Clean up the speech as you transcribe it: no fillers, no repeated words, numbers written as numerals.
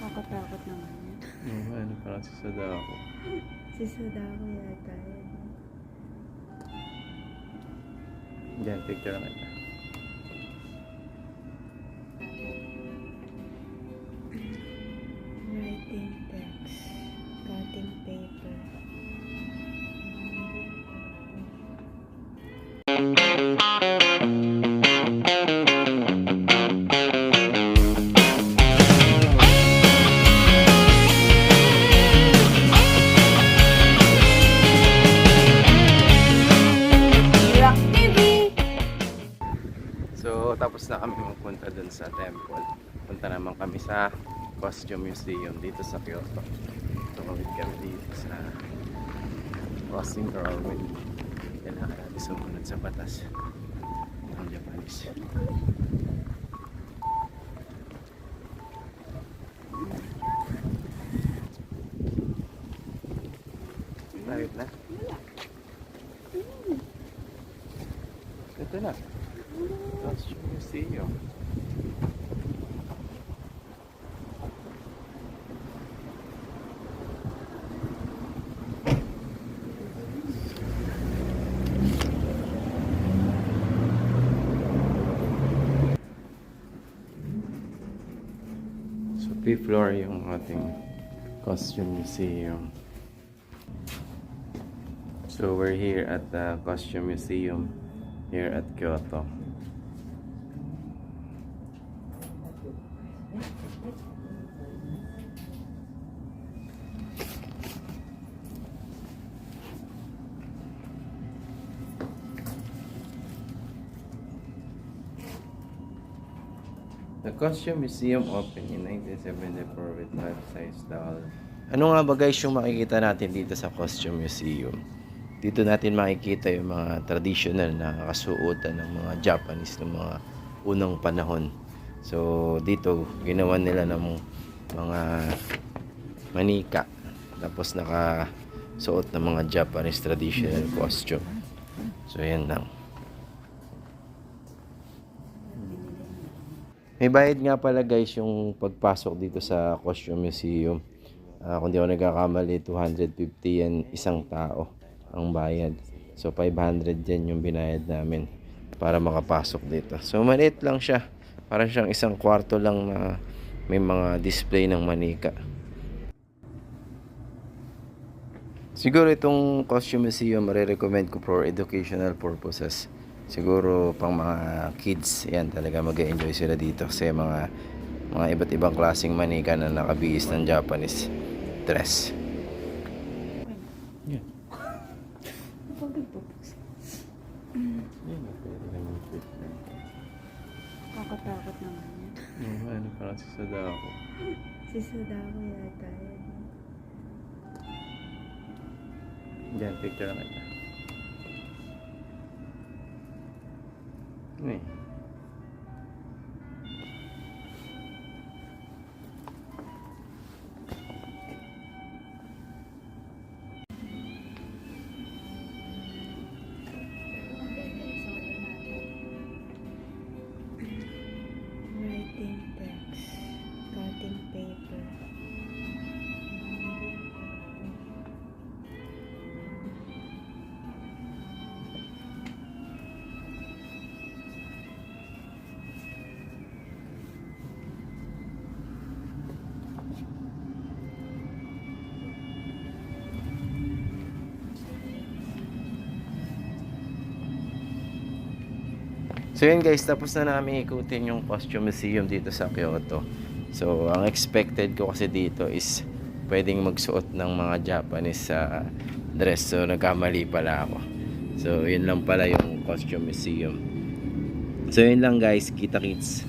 Nakakatakot naman yun. Ano parang si Sadako. Si Sadako yata yun. Diyan, picture lang ito. Writing text. Cutting paper. Rock TV! So, tapos na kami magpunta dun sa temple. Punta naman kami sa Costume Museum dito sa Kyoto. Tumawid kami dito sa crossing railway. Kailangan natin sumunod sa batas ng Japanese. Lahit na? Ito na. Costume Museum. So, fifth floor yung ating Costume Museum. So, we're here at the Costume Museum here at Kyoto. The Costume Museum opened in 1974 with life-size doll. Ano nga ba guys yung makikita natin dito sa Costume Museum? Dito natin makikita yung mga traditional na kasuotan ng mga Japanese ng mga unang panahon. So dito ginawa nila ng mga manika. Tapos nakasuot ng mga Japanese traditional costume. So yan lang. May bayad nga pala guys yung pagpasok dito sa Costume Museum. Kung di ako nagkakamali, 250 yan isang tao ang bayad. So 500 yan yung binayad namin para makapasok dito. So maliit lang siya. Parang siyang isang kwarto lang na may mga display ng manika. Siguro itong Costume Museum marirecommend ko for educational purposes. Siguro pang mga kids, yan talaga mag-enjoy sila dito kasi mga iba't ibang klaseng manika na nakabihis ng Japanese dress. Yan. Nakakatakot naman yun. Ano parang si Sadako. Si Sadako yata yun. Diyan, picture lang ito. Ini. Writing text. Cutting paper. So yun guys, tapos na namin ikutin yung Costume Museum dito sa Kyoto. So ang expected ko kasi dito is pwedeng magsuot ng mga Japanese dress. So nagkamali pala ako. So yun lang pala yung Costume Museum. So yun lang guys, kita kits.